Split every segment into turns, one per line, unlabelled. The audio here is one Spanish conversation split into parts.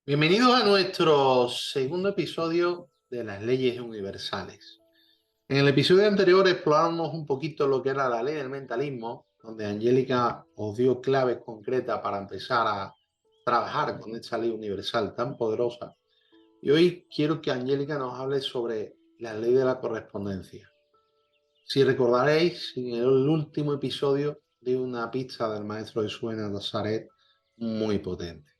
Bienvenidos a nuestro segundo episodio de las leyes universales. En el episodio anterior exploramos un poquito lo que era la ley del mentalismo, donde Angélica os dio claves concretas para empezar a trabajar con esta ley universal tan poderosa. Y hoy quiero que Angélica nos hable sobre la ley de la correspondencia. Si recordaréis, en el último episodio di una pista del maestro de Suena Nazaret muy potente.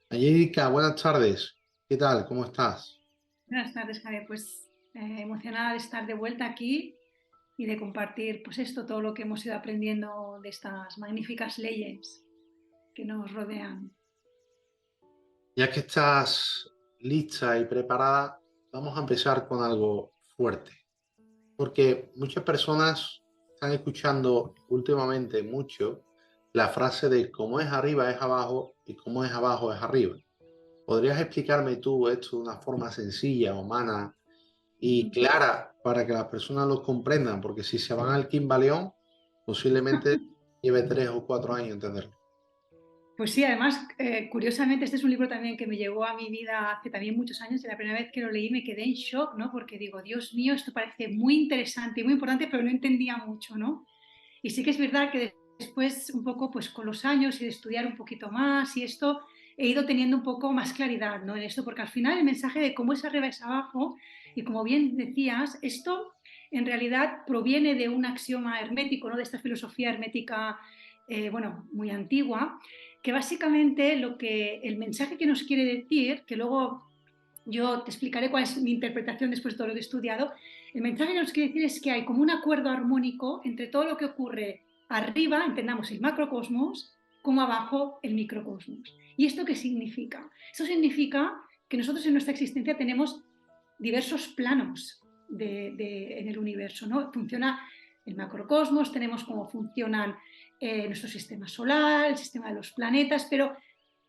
Angélica, buenas tardes. ¿Qué tal? ¿Cómo estás?
Buenas tardes, Javier. Pues emocionada de estar de vuelta aquí y de compartir, pues esto, todo lo que hemos ido aprendiendo de estas magníficas leyes que nos rodean.
Ya que estás lista y preparada, vamos a empezar con algo fuerte, porque muchas personas están escuchando últimamente mucho la frase de cómo es arriba es abajo y cómo es abajo es arriba. ¿Podrías explicarme tú esto de una forma sencilla, humana y clara para que las personas lo comprendan? Porque si se van al Kimbaleón, posiblemente lleve 3 o 4 años entenderlo.
Pues sí, además, curiosamente, este es un libro también que me llegó a mi vida hace también muchos años y la primera vez que lo leí me quedé en shock, ¿no? Porque digo, Dios mío, esto parece muy interesante y muy importante, pero no entendía mucho, ¿no? Y sí que es verdad que después, un poco, pues con los años y de estudiar un poquito más y esto, he ido teniendo un poco más claridad, ¿no? En esto, porque al final el mensaje de cómo es arriba es abajo, y como bien decías, esto en realidad proviene de un axioma hermético, ¿no? De esta filosofía hermética, bueno, muy antigua, que básicamente el mensaje que nos quiere decir, que luego yo te explicaré cuál es mi interpretación después de todo lo que he estudiado. El mensaje que nos quiere decir es que hay como un acuerdo armónico entre todo lo que ocurre arriba, entendamos el macrocosmos, como abajo el microcosmos. ¿Y esto qué significa? Eso significa que nosotros en nuestra existencia tenemos diversos planos en el universo, ¿no? Funciona el macrocosmos, tenemos cómo funcionan nuestro sistema solar, el sistema de los planetas, pero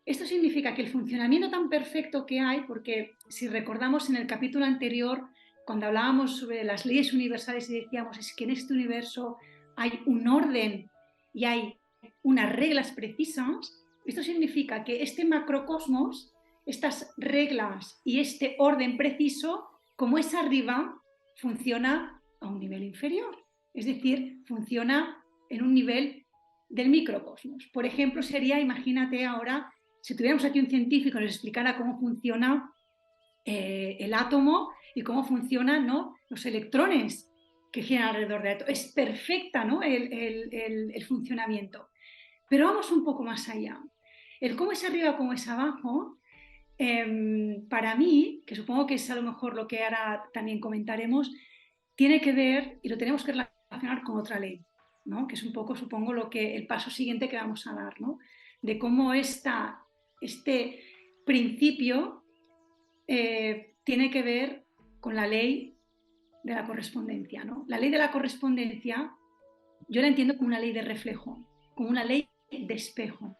esto significa que el funcionamiento tan perfecto que hay, porque si recordamos en el capítulo anterior, cuando hablábamos sobre las leyes universales y decíamos es que en este universo hay un orden y hay unas reglas precisas, esto significa que este macrocosmos, estas reglas y este orden preciso, como es arriba, funciona a un nivel inferior. Es decir, funciona en un nivel del microcosmos. Por ejemplo, sería, imagínate ahora, si tuviéramos aquí un científico que nos explicara cómo funciona el átomo y cómo funcionan, ¿no?, los electrones que giran alrededor del átomo. Es perfecta, ¿no?, el funcionamiento. Pero vamos un poco más allá. El cómo es arriba, cómo es abajo, para mí, que supongo que es a lo mejor lo que ahora también comentaremos, tiene que ver, y lo tenemos que relacionar con otra ley, ¿no?, que es un poco, supongo, el paso siguiente que vamos a dar, ¿no?, de cómo este principio tiene que ver con la ley de la correspondencia, ¿no? La ley de la correspondencia yo la entiendo como una ley de reflejo, como una ley de espejo.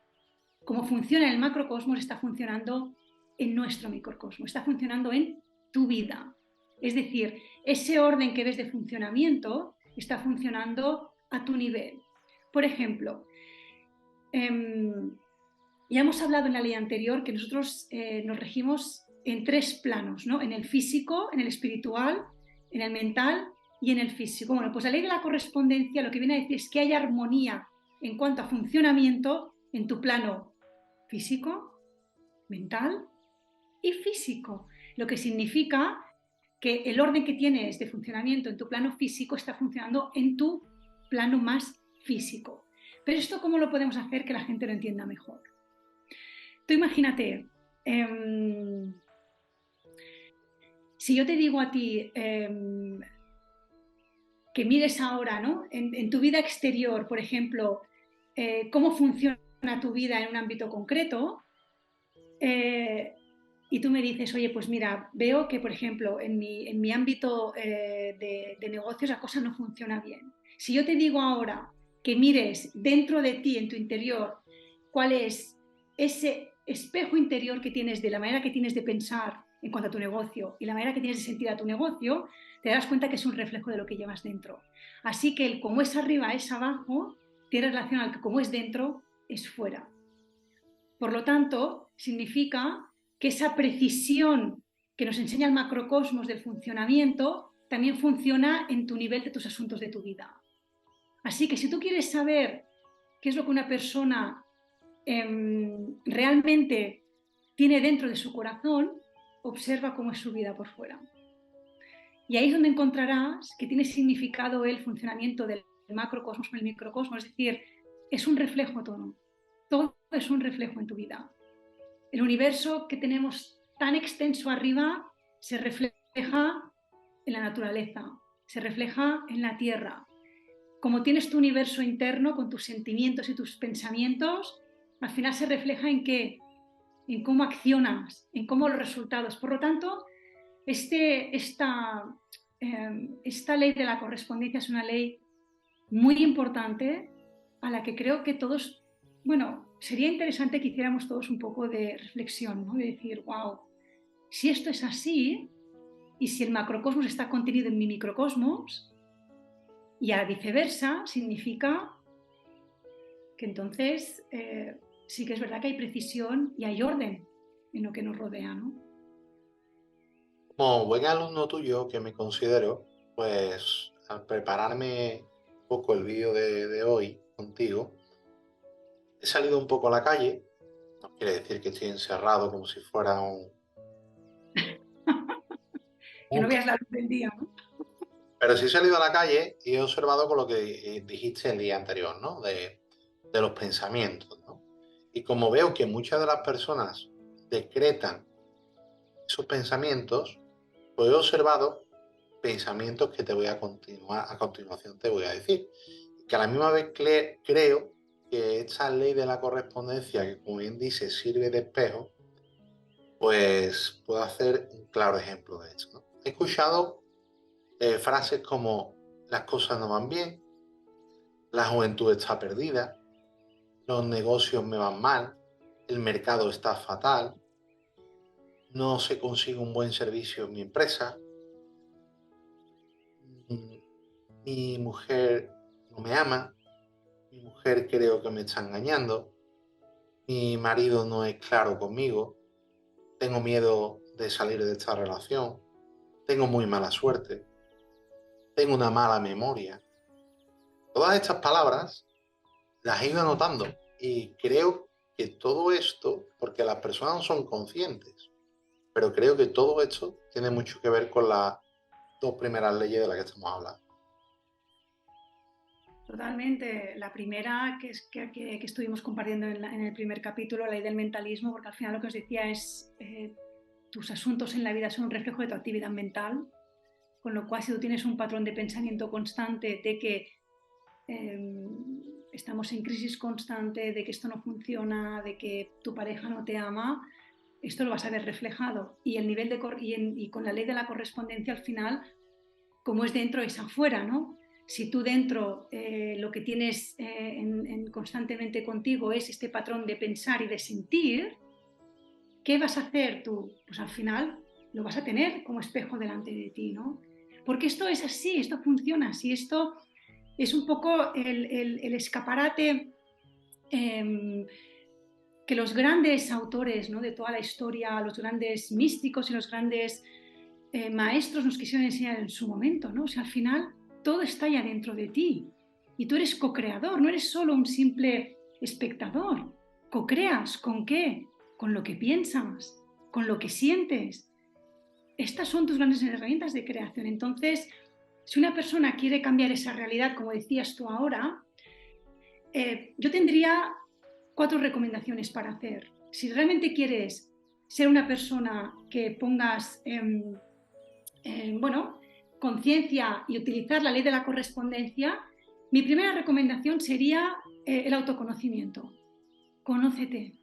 Cómo funciona en el macrocosmos está funcionando en nuestro microcosmos, está funcionando en tu vida. Es decir, ese orden que ves de funcionamiento está funcionando a tu nivel. Por ejemplo, ya hemos hablado en la ley anterior que nosotros nos regimos en tres planos, ¿no? En el físico, en el espiritual, en el mental y en el físico. Bueno, pues la ley de la correspondencia lo que viene a decir es que hay armonía en cuanto a funcionamiento en tu plano físico, mental y físico, lo que significa que el orden que tienes de funcionamiento en tu plano físico está funcionando en tu plano más físico. Pero esto, ¿cómo lo podemos hacer que la gente lo entienda mejor? Tú imagínate, si yo te digo a ti que mires ahora, ¿no?, en tu vida exterior, por ejemplo, cómo funciona tu vida en un ámbito concreto, eh, y tú me dices, oye, pues mira, veo que, por ejemplo, en mi ámbito de negocios la cosa no funciona bien. Si yo te digo ahora que mires dentro de ti, en tu interior, cuál es ese espejo interior que tienes de la manera que tienes de pensar en cuanto a tu negocio y la manera que tienes de sentir a tu negocio, te darás cuenta que es un reflejo de lo que llevas dentro. Así que el cómo es arriba es abajo tiene relación al que como es dentro es fuera. Por lo tanto, significa que esa precisión que nos enseña el macrocosmos del funcionamiento también funciona en tu nivel de tus asuntos de tu vida. Así que si tú quieres saber qué es lo que una persona realmente tiene dentro de su corazón, observa cómo es su vida por fuera. Y ahí es donde encontrarás que tiene significado el funcionamiento del macrocosmos con el microcosmos, es decir, es un reflejo todo. Todo es un reflejo en tu vida. El universo que tenemos tan extenso arriba se refleja en la naturaleza, se refleja en la tierra. Como tienes tu universo interno con tus sentimientos y tus pensamientos, al final se refleja en qué, en cómo accionas, en cómo los resultados. Por lo tanto, esta ley de la correspondencia es una ley muy importante a la que creo que todos, bueno, sería interesante que hiciéramos todos un poco de reflexión, ¿no? De decir, wow, si esto es así y si el macrocosmos está contenido en mi microcosmos y a la viceversa, significa que entonces sí que es verdad que hay precisión y hay orden en lo que nos rodea, ¿no?
Como buen alumno tuyo que me considero, pues al prepararme un poco el vídeo de hoy contigo, he salido un poco a la calle. No quiere decir que estoy encerrado como si fuera un
Que no
búnker,
veas la luz del día, ¿no?
pero sí he salido a la calle y he observado con lo que dijiste el día anterior, ¿no? De los pensamientos, ¿no? Y como veo que muchas de las personas decretan esos pensamientos, pues he observado pensamientos que te voy a continuación te voy a decir. Que a la misma vez creo que esta ley de la correspondencia, que como bien dice, sirve de espejo, pues puedo hacer un claro ejemplo de esto, ¿no? He escuchado frases como las cosas no van bien, la juventud está perdida, los negocios me van mal, el mercado está fatal, no se consigue un buen servicio en mi empresa, mi mujer no me ama, mi mujer creo que me está engañando, mi marido no es claro conmigo, tengo miedo de salir de esta relación, tengo muy mala suerte, tengo una mala memoria. Todas estas palabras las he ido anotando y creo que todo esto, porque las personas no son conscientes, pero creo que todo esto tiene mucho que ver con las dos primeras leyes de las que estamos hablando.
Totalmente. La primera que estuvimos compartiendo en el primer capítulo, la ley del mentalismo, porque al final lo que os decía es tus asuntos en la vida son un reflejo de tu actividad mental, con lo cual si tú tienes un patrón de pensamiento constante de que estamos en crisis constante, de que esto no funciona, de que tu pareja no te ama, esto lo vas a ver reflejado. Y, el nivel de, y con la ley de la correspondencia al final, como es dentro es afuera, ¿no? Si tú dentro lo que tienes constantemente contigo es este patrón de pensar y de sentir, ¿qué vas a hacer tú? Pues al final lo vas a tener como espejo delante de ti, ¿no? Porque esto es así, esto funciona así, esto es un poco el escaparate que los grandes autores, ¿no? De toda la historia, los grandes místicos y los grandes maestros nos quisieron enseñar en su momento, ¿no? O sea, al final todo está ya dentro de ti y tú eres co-creador, no eres solo un simple espectador. Co-creas, ¿con qué? Con lo que piensas, con lo que sientes. Estas son tus grandes herramientas de creación. Entonces, si una persona quiere cambiar esa realidad, como decías tú ahora, yo tendría 4 recomendaciones para hacer. Si realmente quieres ser una persona que pongas bueno, conciencia y utilizar la ley de la correspondencia, mi primera recomendación sería el autoconocimiento. Conócete.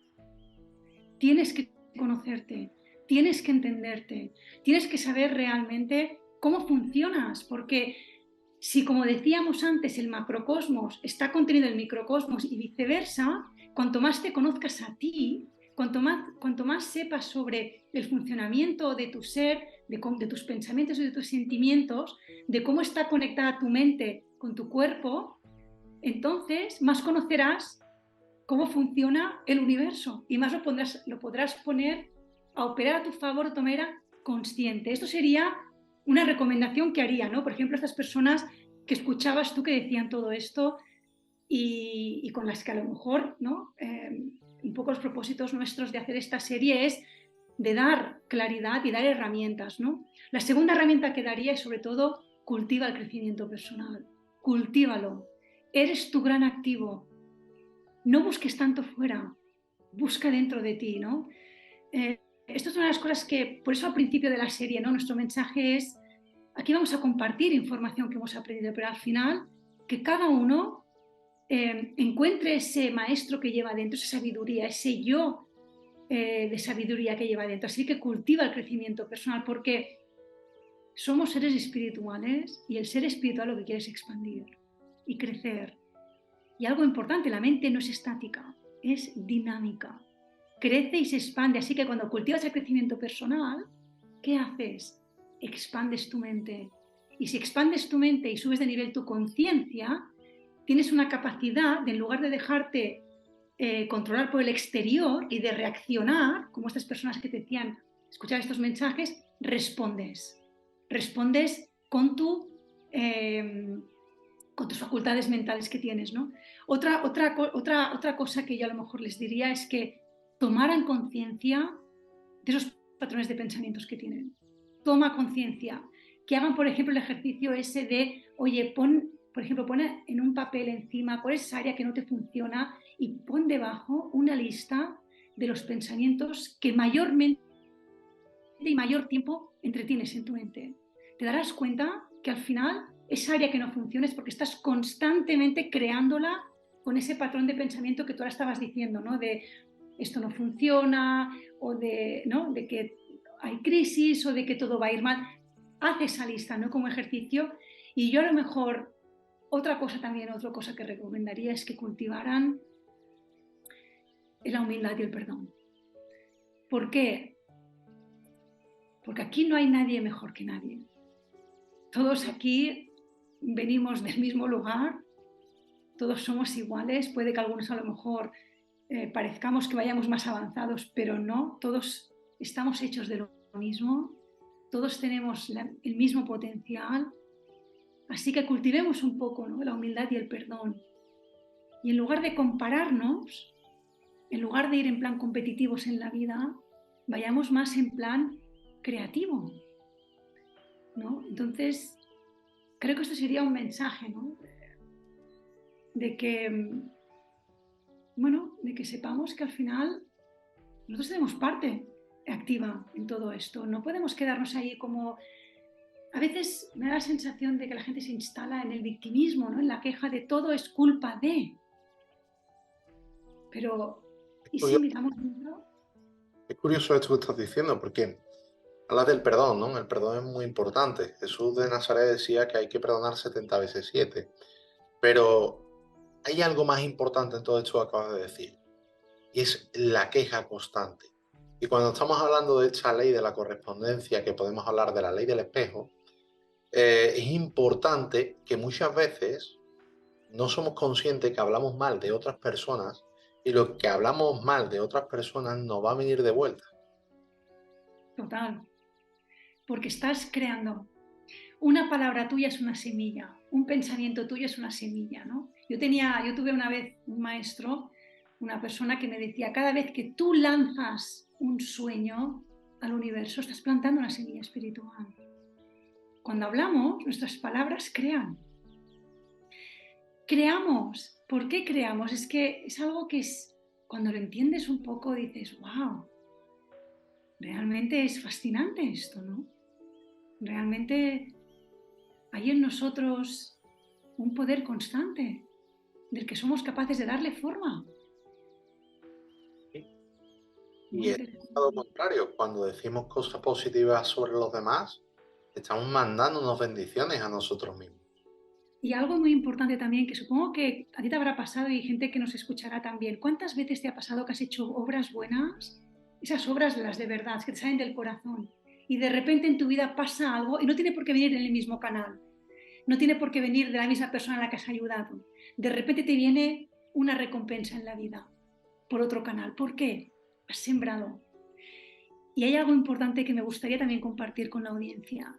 Tienes que conocerte, tienes que entenderte, tienes que saber realmente cómo funcionas, porque si, como decíamos antes, el macrocosmos está contenido en el microcosmos y viceversa, cuanto más te conozcas a ti, cuanto más sepas sobre el funcionamiento de tu ser, de tus pensamientos y de tus sentimientos, de cómo está conectada tu mente con tu cuerpo, entonces más conocerás cómo funciona el universo y más lo podrás poner a operar a tu favor de manera consciente. Esto sería una recomendación que haría, ¿no? Por ejemplo, estas personas que escuchabas tú que decían todo esto y con las que a lo mejor, ¿no? Un poco los propósitos nuestros de hacer esta serie es de dar claridad y dar herramientas, ¿no? La segunda herramienta que daría es, sobre todo, cultiva el crecimiento personal. Cultívalo. Eres tu gran activo. No busques tanto fuera, busca dentro de ti, ¿no? Esto es una de las cosas que, por eso al principio de la serie, ¿no? Nuestro mensaje es, aquí vamos a compartir información que hemos aprendido, pero al final, que cada uno encuentre ese maestro que lleva dentro, esa sabiduría, ese yo de sabiduría que lleva dentro. Así que cultiva el crecimiento personal, porque somos seres espirituales y el ser espiritual lo que quiere es expandir y crecer. Y algo importante, la mente no es estática, es dinámica. Crece y se expande. Así que cuando cultivas el crecimiento personal, ¿qué haces? Expandes tu mente. Y si expandes tu mente y subes de nivel tu conciencia, tienes una capacidad de, en lugar de dejarte controlar por el exterior y de reaccionar, como estas personas que te decían, escuchar estos mensajes, respondes. Respondes con con tus facultades mentales que tienes, ¿no? Otra cosa que yo a lo mejor les diría es que tomaran conciencia de esos patrones de pensamientos que tienen. Toma conciencia. Que hagan, por ejemplo, el ejercicio ese de, oye, por ejemplo, pon en un papel encima cuál es esa área que no te funciona y pon debajo una lista de los pensamientos que mayormente y mayor tiempo entretienes en tu mente. Te darás cuenta que al final esa área que no funciona es porque estás constantemente creándola con ese patrón de pensamiento que tú ahora estabas diciendo, ¿no? De esto no funciona o de, ¿no? De que hay crisis o de que todo va a ir mal. Haz esa lista, ¿no? Como ejercicio. Y yo a lo mejor, otra cosa que recomendaría es que cultivaran la humildad y el perdón. ¿Por qué? Porque aquí no hay nadie mejor que nadie. Todos aquí venimos del mismo lugar, todos somos iguales, puede que algunos a lo mejor parezcamos que vayamos más avanzados, pero no, todos estamos hechos de lo mismo, todos tenemos el mismo potencial, así que cultivemos un poco, ¿no? La humildad y el perdón. Y en lugar de compararnos, en lugar de ir en plan competitivos en la vida, vayamos más en plan creativo, ¿no? Entonces, creo que esto sería un mensaje, ¿no? De que, bueno, de que sepamos que al final nosotros tenemos parte activa en todo esto. No podemos quedarnos ahí como... A veces me da la sensación de que la gente se instala en el victimismo, ¿no? En la queja de todo es culpa de... Pero, ¿y si miramos dentro?
Es curioso esto que estás diciendo, porque hablas del perdón, ¿no? El perdón es muy importante. Jesús de Nazaret decía que hay que perdonar 70 veces 7. Pero hay algo más importante en todo esto que acabas de decir, y es la queja constante. Y cuando estamos hablando de esta ley de la correspondencia, que podemos hablar de la ley del espejo, es importante que muchas veces no somos conscientes que hablamos mal de otras personas y lo que hablamos mal de otras personas nos va a venir de vuelta.
Total. Porque estás creando. Una palabra tuya es una semilla, un pensamiento tuyo es una semilla, ¿no? Yo tuve una vez un maestro, una persona que me decía, cada vez que tú lanzas un sueño al universo, estás plantando una semilla espiritual. Cuando hablamos, nuestras palabras crean. Creamos. ¿Por qué creamos? Es que es algo que cuando lo entiendes un poco dices, wow, realmente es fascinante esto, ¿no? Realmente hay en nosotros un poder constante del que somos capaces de darle forma.
Y es el lado contrario, cuando decimos cosas positivas sobre los demás, estamos mandándonos bendiciones a nosotros mismos.
Y algo muy importante también, que supongo que a ti te habrá pasado y gente que nos escuchará también. ¿Cuántas veces te ha pasado que has hecho obras buenas? Esas obras, las de verdad, que te salen del corazón. Y de repente en tu vida pasa algo y no tiene por qué venir en el mismo canal. No tiene por qué venir de la misma persona a la que has ayudado. De repente te viene una recompensa en la vida por otro canal. ¿Por qué? Has sembrado. Y hay algo importante que me gustaría también compartir con la audiencia.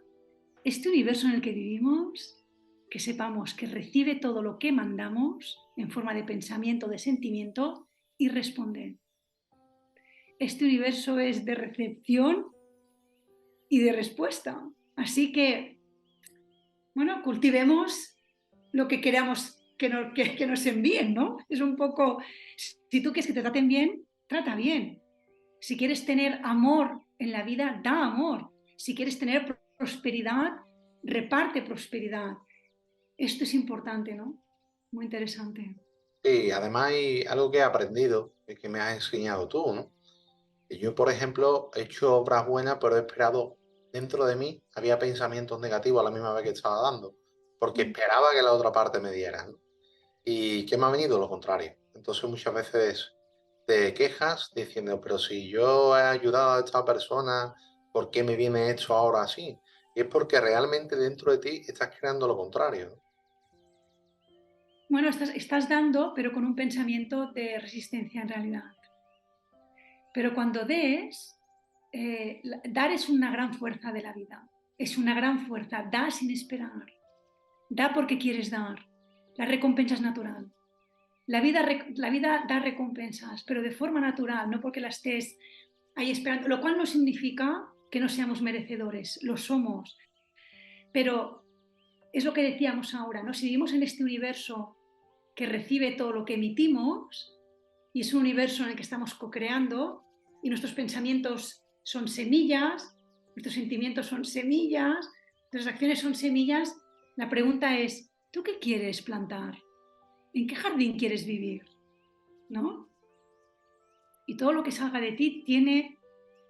Este universo en el que vivimos, que sepamos que recibe todo lo que mandamos en forma de pensamiento, de sentimiento y responde. Este universo es de recepción y de respuesta. Así que, bueno, cultivemos lo que queramos que nos envíen, ¿no? Es un poco, si tú quieres que te traten bien, trata bien. Si quieres tener amor en la vida, da amor. Si quieres tener prosperidad, reparte prosperidad. Esto es importante, ¿no? Muy interesante.
Y además hay algo que he aprendido y que me has enseñado tú, ¿no? Y yo, por ejemplo, he hecho obras buenas, pero he esperado dentro de mí, había pensamientos negativos a la misma vez que estaba dando, porque esperaba que la otra parte me diera, ¿no? ¿Y qué me ha venido? Lo contrario. Entonces muchas veces te quejas diciendo, pero si yo he ayudado a esta persona, ¿por qué me viene esto ahora así? Y es porque realmente dentro de ti estás creando lo contrario, ¿no?
Bueno, estás dando, pero con un pensamiento de resistencia en realidad. Pero cuando dar es una gran fuerza de la vida. Es una gran fuerza. Da sin esperar. Da porque quieres dar. La recompensa es natural. La vida da recompensas, pero de forma natural, no porque la estés ahí esperando, lo cual no significa que no seamos merecedores, lo somos. Pero es lo que decíamos ahora, ¿no? Si vivimos en este universo que recibe todo lo que emitimos, y es un universo en el que estamos co-creando, y nuestros pensamientos son semillas, nuestros sentimientos son semillas, nuestras acciones son semillas, la pregunta es, ¿tú qué quieres plantar? ¿En qué jardín quieres vivir? ¿No? Y todo lo que salga de ti tiene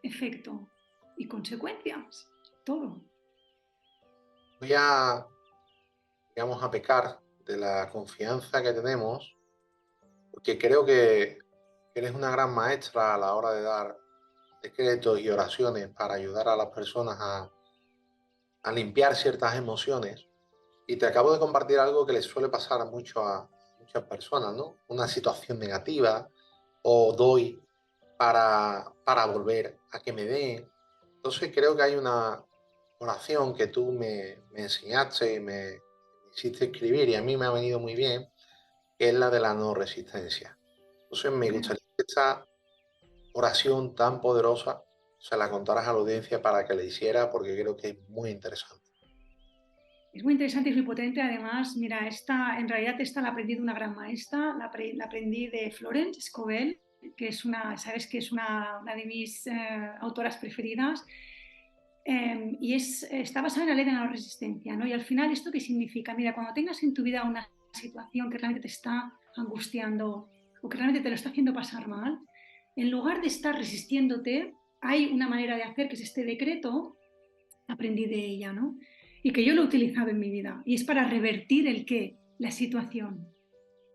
efecto y consecuencias, todo.
Voy a, digamos, a pecar de la confianza que tenemos, porque creo que eres una gran maestra a la hora de dar decretos y oraciones para ayudar a las personas a limpiar ciertas emociones. Y te acabo de compartir algo que les suele pasar mucho a muchas personas, ¿no? Una situación negativa o doy para volver a que me den. Entonces creo que hay una oración que tú me enseñaste y me hiciste escribir y a mí me ha venido muy bien, que es la de la no resistencia. Entonces me gustaría que esta oración tan poderosa se la contaras a la audiencia para que la hiciera porque creo que es muy interesante.
Es muy interesante y muy potente. Además, mira, en realidad esta la aprendí de una gran maestra, la aprendí de Florence Scovel, que es sabes que es una de mis autoras preferidas. Está basada en la ley de la no resistencia, ¿no? Y al final, ¿esto qué significa? Mira, cuando tengas en tu vida una situación que realmente te está angustiando o que realmente te lo está haciendo pasar mal, en lugar de estar resistiéndote, hay una manera de hacer que es este decreto, aprendí de ella, ¿no? Y que yo lo he utilizado en mi vida. Y es para revertir el qué, la situación.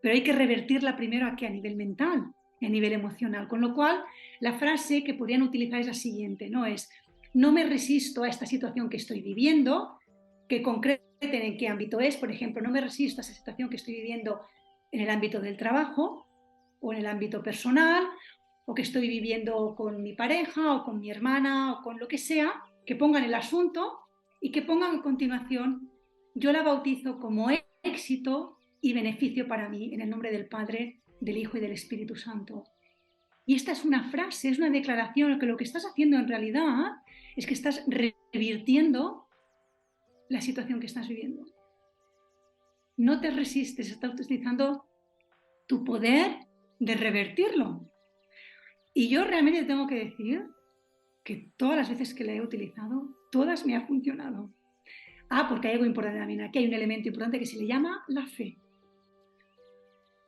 Pero hay que revertirla primero aquí a nivel mental y a nivel emocional. Con lo cual, la frase que podrían utilizar es la siguiente, ¿no? Es, no me resisto a esta situación que estoy viviendo, que concreten en qué ámbito es. Por ejemplo, no me resisto a esa situación que estoy viviendo en el ámbito del trabajo o en el ámbito personal o que estoy viviendo con mi pareja o con mi hermana o con lo que sea, que pongan el asunto y que pongan a continuación, yo la bautizo como éxito y beneficio para mí, en el nombre del Padre, del Hijo y del Espíritu Santo. Y esta es una frase, es una declaración, que lo que estás haciendo en realidad es que estás revirtiendo la situación que estás viviendo. No te resistes, estás utilizando tu poder de revertirlo. Y yo realmente tengo que decir que todas las veces que la he utilizado, todas me ha funcionado. Porque hay algo importante también. Aquí hay un elemento importante que se le llama la fe.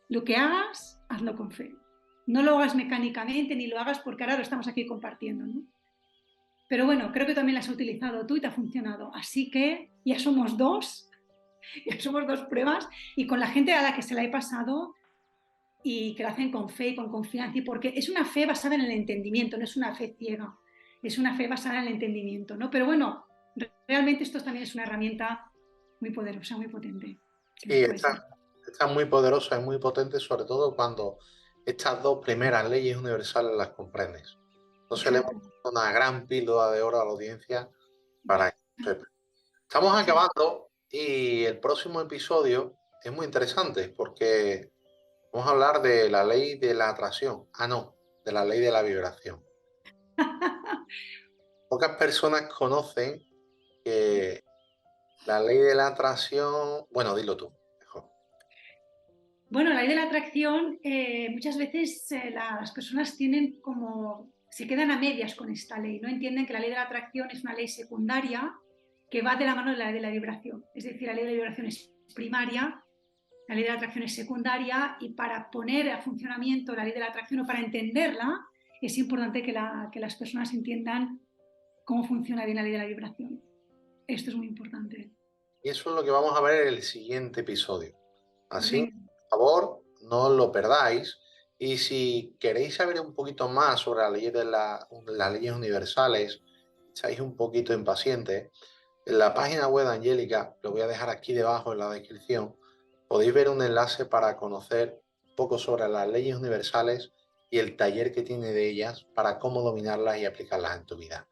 Lo que hagas, hazlo con fe. No lo hagas mecánicamente ni lo hagas porque ahora lo estamos aquí compartiendo, ¿no? Pero bueno, creo que también la has utilizado tú y te ha funcionado. Así que ya somos dos, ya somos dos pruebas y con la gente a la que se la he pasado y que lo hacen con fe y con confianza y porque es una fe basada en el entendimiento, no es una fe ciega, es una fe basada en el entendimiento, ¿no? Pero bueno, realmente esto también es una herramienta muy poderosa, muy potente, si nos
Sí,
puede servir.
esta es muy poderosa y muy potente, sobre todo cuando estas dos primeras leyes universales las comprendes. Entonces le hemos
exacto.
dado una gran píldora de oro a la audiencia para que sepa. Estamos
Sí.
acabando y el próximo episodio es muy interesante porque vamos a hablar de la ley de la atracción. Ah, no, de la ley de la vibración. Pocas personas conocen que la ley de la atracción, bueno, dilo tú, mejor.
Bueno, la ley de la atracción, muchas veces las personas tienen como, se quedan a medias con esta ley, no entienden que la ley de la atracción es una ley secundaria que va de la mano de la ley de la vibración. Es decir, la ley de la vibración es primaria, la ley de la atracción es secundaria y para poner a funcionamiento la ley de la atracción o para entenderla es importante que las personas entiendan cómo funciona bien la ley de la vibración. Esto es muy importante.
Y eso es lo que vamos a ver en el siguiente episodio. Así,
Venga,
por favor, no os lo perdáis. Y si queréis saber un poquito más sobre las leyes universales, estáis un poquito impacientes, en la página web de Angélica, lo voy a dejar aquí debajo en la descripción, podéis ver un enlace para conocer un poco sobre las leyes universales y el taller que tiene de ellas para cómo dominarlas y aplicarlas en tu vida.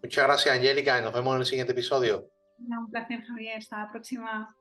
Muchas gracias, Angélica, y nos vemos en el siguiente episodio.
un placer, Javier. Hasta la próxima.